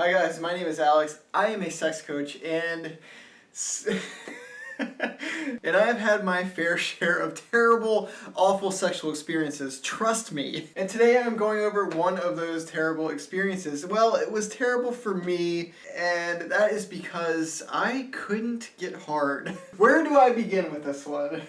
Hi guys, my name is Alex. I am a sex coach and and I've had my fair share of terrible, awful sexual experiences, trust me. And today I'm going over one of those terrible experiences. Well, it was terrible for me, and that is because I couldn't get hard. Where do I begin with this one?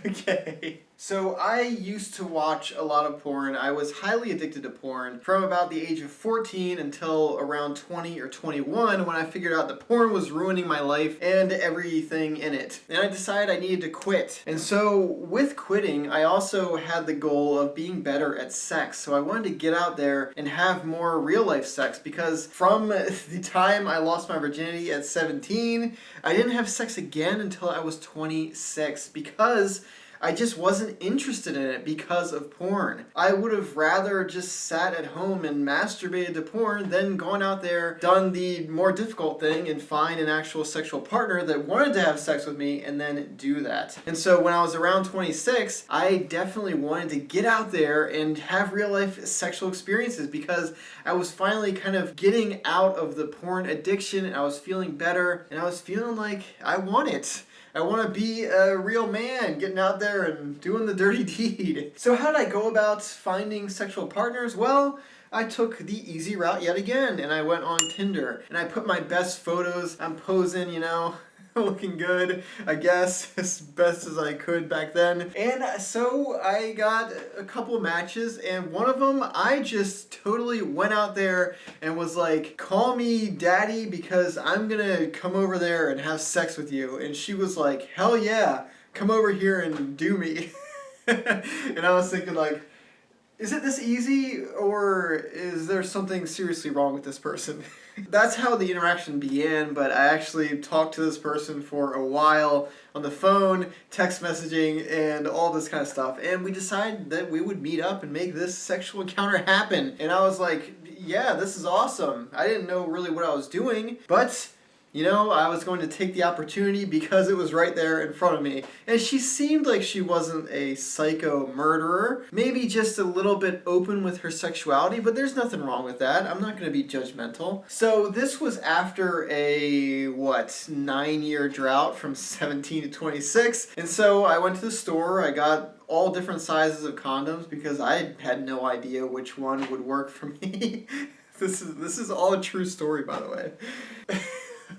Okay. So I used to watch a lot of porn. I was highly addicted to porn from about the age of 14 until around 20 or 21 when I figured out that porn was ruining my life and everything in it. And I decided I needed to quit. And so with quitting, I also had the goal of being better at sex. So I wanted to get out there and have more real life sex because from the time I lost my virginity at 17, I didn't have sex again until I was 26 because I just wasn't interested in it because of porn. I would have rather just sat at home and masturbated to porn than gone out there, done the more difficult thing and find an actual sexual partner that wanted to have sex with me and then do that. And so when I was around 26, I definitely wanted to get out there and have real life sexual experiences because I was finally kind of getting out of the porn addiction and I was feeling better and I was feeling like I want it. I want to be a real man, getting out there and doing the dirty deed. So how did I go about finding sexual partners? Well, I took the easy route yet again, and I went on Tinder, and I put my best photos. I'm posing, you know, looking good, I guess, as best as I could back then. And so I got a couple matches, and one of them, I just totally went out there and was like, call me daddy because I'm gonna come over there and have sex with you. And she was like, hell yeah, come over here and do me. And I was thinking like, is it this easy or is there something seriously wrong with this person? That's how the interaction began, but I actually talked to this person for a while on the phone, text messaging, and all this kind of stuff. And we decided that we would meet up and make this sexual encounter happen. And I was like, yeah, this is awesome. I didn't know really what I was doing, but you know, I was going to take the opportunity because it was right there in front of me. And she seemed like she wasn't a psycho murderer. Maybe just a little bit open with her sexuality, but there's nothing wrong with that. I'm not going to be judgmental. So this was after a, 9-year drought from 17 to 26. And so I went to the store. I got all different sizes of condoms because I had no idea which one would work for me. This is all a true story, by the way.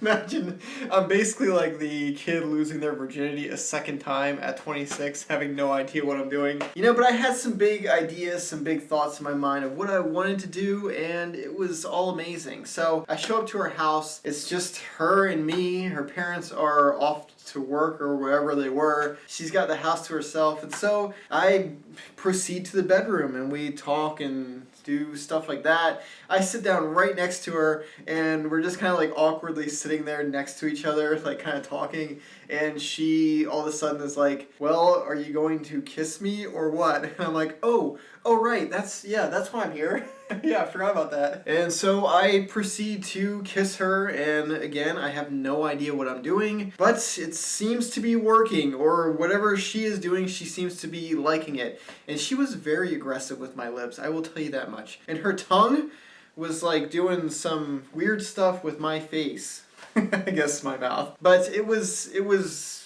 Imagine, I'm basically like the kid losing their virginity a second time at 26, having no idea what I'm doing. You know, but I had some big ideas, some big thoughts in my mind of what I wanted to do, and it was all amazing. So I show up to her house, it's just her and me, her parents are off to work or wherever they were. She's got the house to herself, and so I proceed to the bedroom and we talk and do stuff like that. I sit down right next to her and we're just kind of like awkwardly sitting there next to each other, like kind of talking, and she all of a sudden is like, well, are you going to kiss me or what? And I'm like, oh right, that's why I'm here. Yeah, I forgot about that. And so I proceed to kiss her, and again, I have no idea what I'm doing, but it seems to be working, or whatever she is doing, she seems to be liking it. And she was very aggressive with my lips, I will tell you that much. And her tongue was like doing some weird stuff with my face. I guess my mouth. But it was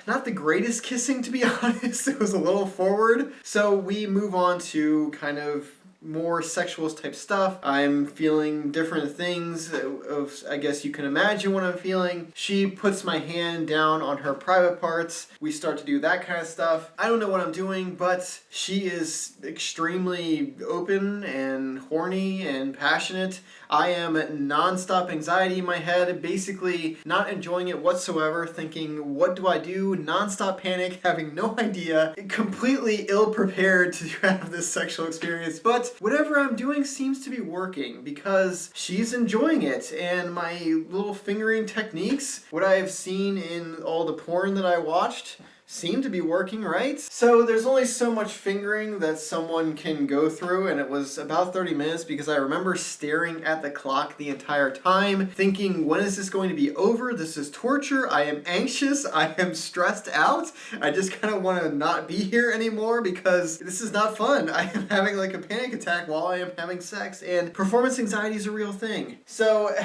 not the greatest kissing, to be honest. It was a little forward. So we move on to kind of more sexual type stuff. I'm feeling different things of, I guess you can imagine what I'm feeling. She puts my hand down on her private parts. We start to do that kind of stuff. I don't know what I'm doing, but she is extremely open and horny and passionate. I am non-stop anxiety in my head, basically not enjoying it whatsoever, thinking, what do I do? Non-stop panic, having no idea, completely ill-prepared to have this sexual experience, but whatever I'm doing seems to be working because she's enjoying it, and my little fingering techniques, what I've seen in all the porn that I watched, seemed to be working, right? So there's only so much fingering that someone can go through, and it was about 30 minutes because I remember staring at the clock the entire time, thinking, when is this going to be over? This is torture. I am anxious. I am stressed out. I just kind of want to not be here anymore because this is not fun. I am having like a panic attack while I am having sex, and performance anxiety is a real thing. So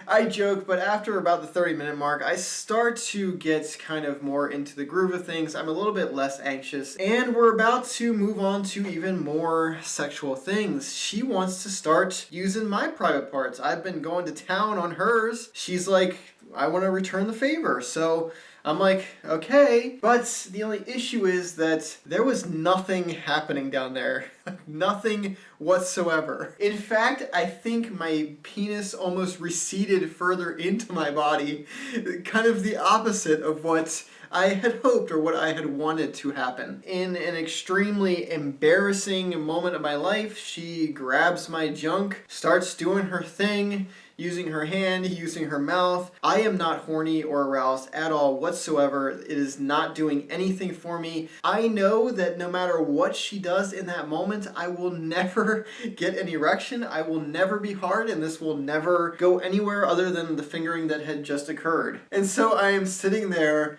I joke, but after about the 30-minute mark, I start to get kind of more into the groove of things. I'm a little bit less anxious, and we're about to move on to even more sexual things. She wants to start using my private parts. I've been going to town on hers. She's like, I want to return the favor. So I'm like, okay. But the only issue is that there was nothing happening down there. Nothing whatsoever. In fact, I think my penis almost receded further into my body. Kind of the opposite of what I had hoped or what I had wanted to happen. In an extremely embarrassing moment of my life, she grabs my junk, starts doing her thing, using her hand, using her mouth. I am not horny or aroused at all whatsoever. It is not doing anything for me. I know that no matter what she does in that moment, I will never get an erection. I will never be hard, and this will never go anywhere other than the fingering that had just occurred. And so I am sitting there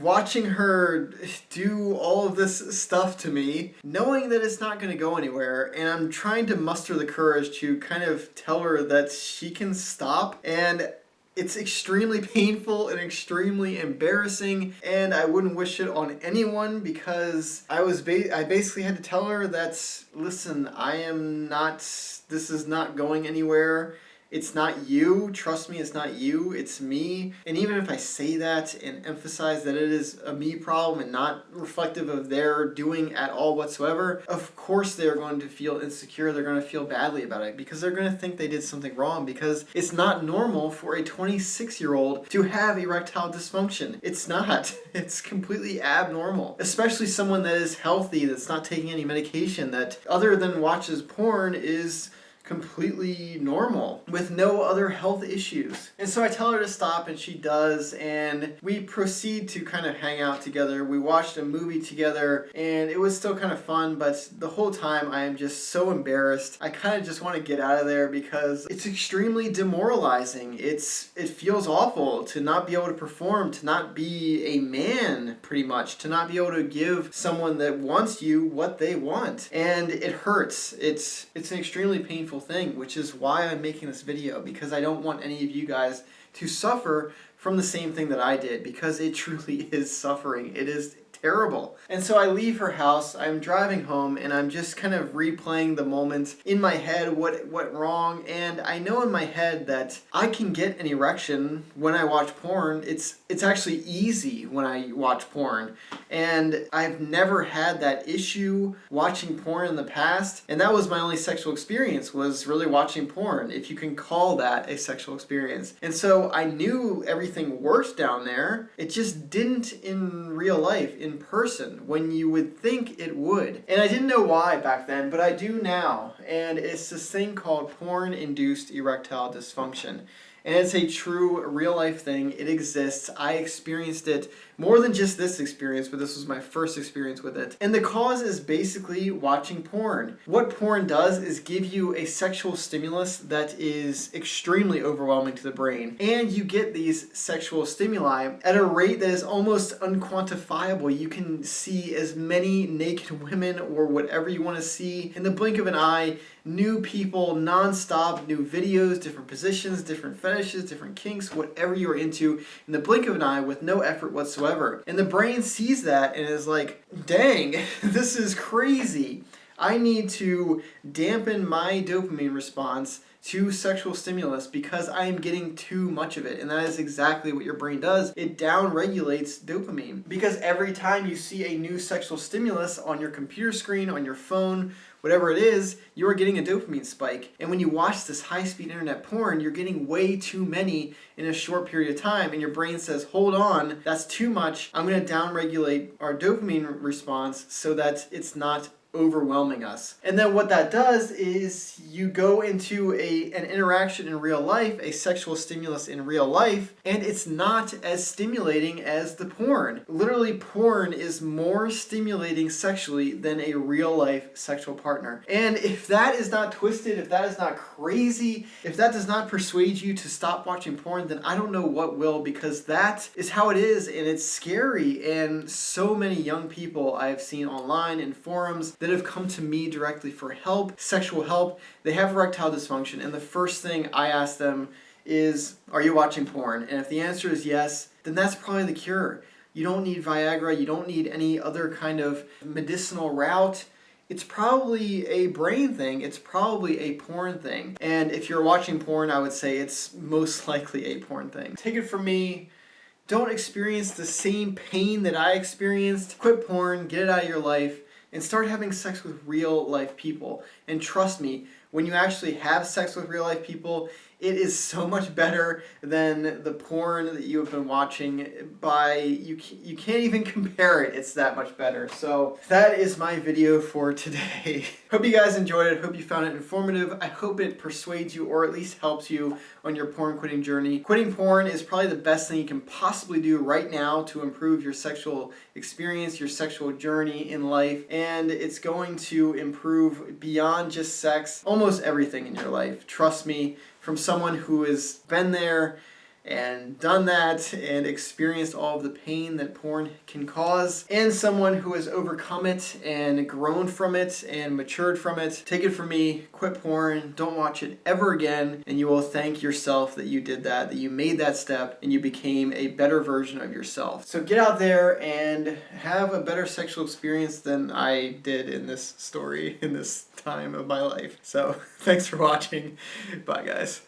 watching her do all of this stuff to me, knowing that it's not going to go anywhere, and I'm trying to muster the courage to kind of tell her that she can stop, and it's extremely painful and extremely embarrassing, and I wouldn't wish it on anyone because I basically had to tell her that, listen, this is not going anywhere. It's not you. Trust me, it's not you. It's me. And even if I say that and emphasize that it is a me problem and not reflective of their doing at all whatsoever, of course they're going to feel insecure. They're going to feel badly about it because they're going to think they did something wrong because it's not normal for a 26-year-old to have erectile dysfunction. It's not. It's completely abnormal. Especially someone that is healthy, that's not taking any medication, that other than watches porn is completely normal with no other health issues. And so I tell her to stop, and she does, and we proceed to kind of hang out together. We watched a movie together, and it was still kind of fun, but the whole time I am just so embarrassed. I kind of just want to get out of there because it's extremely demoralizing. It feels awful to not be able to perform, to not be a man, pretty much, to not be able to give someone that wants you what they want. And it hurts. It's an extremely painful thing, which is why I'm making this video, because I don't want any of you guys to suffer from the same thing that I did, because it truly is suffering. It is terrible. And so I leave her house, I'm driving home, and I'm just kind of replaying the moment in my head, what went wrong, and I know in my head that I can get an erection when I watch porn. It's actually easy when I watch porn, and I've never had that issue watching porn in the past, and that was my only sexual experience, was really watching porn, if you can call that a sexual experience. And so I knew everything worked down there, it just didn't in real life, in person, when you would think it would. And I didn't know why back then, but I do now. And it's this thing called porn-induced erectile dysfunction. And it's a true real-life thing. It exists. I experienced it more than just this experience, but this was my first experience with it. And the cause is basically watching porn. What porn does is give you a sexual stimulus that is extremely overwhelming to the brain. And you get these sexual stimuli at a rate that is almost unquantifiable. You can see as many naked women or whatever you want to see in the blink of an eye. New people, non-stop, new videos, different positions, different fetishes, different kinks, whatever you're into, in the blink of an eye with no effort whatsoever. And the brain sees that and is like, dang, this is crazy. I need to dampen my dopamine response to sexual stimulus because I am getting too much of it. And that is exactly what your brain does. It down-regulates dopamine. Because every time you see a new sexual stimulus on your computer screen, on your phone, whatever it is, you are getting a dopamine spike. And when you watch this high-speed internet porn, you're getting way too many in a short period of time, and your brain says, hold on, that's too much. I'm going to down-regulate our dopamine response so that it's not overwhelming us. And then what that does is you go into an interaction in real life, a sexual stimulus in real life, and it's not as stimulating as the porn. Literally, porn is more stimulating sexually than a real life sexual partner. And if that is not twisted, if that is not crazy, if that does not persuade you to stop watching porn, then I don't know what will, because that is how it is, and it's scary. And so many young people I've seen online in forums that have come to me directly for help, sexual help. They have erectile dysfunction, and the first thing I ask them is, are you watching porn? And if the answer is yes, then that's probably the cure. You don't need Viagra, you don't need any other kind of medicinal route. It's probably a brain thing, it's probably a porn thing. And if you're watching porn, I would say it's most likely a porn thing. Take it from me, don't experience the same pain that I experienced. Quit porn, get it out of your life, and start having sex with real life people. And trust me, when you actually have sex with real life people, it is so much better than the porn that you have been watching. You can't even compare it. It's that much better. So that is my video for today. Hope you guys enjoyed it. Hope you found it informative. I hope it persuades you, or at least helps you on your porn quitting journey. Quitting porn is probably the best thing you can possibly do right now to improve your sexual experience, your sexual journey in life, and it's going to improve beyond just sex, almost everything in your life. Trust me, from someone who has been there and done that and experienced all of the pain that porn can cause, and someone who has overcome it and grown from it and matured from it. Take it from me, quit porn, don't watch it ever again, and you will thank yourself that you did that you made that step and you became a better version of yourself. So get out there and have a better sexual experience than I did in this story, in this time of my life. So thanks for watching. Bye guys.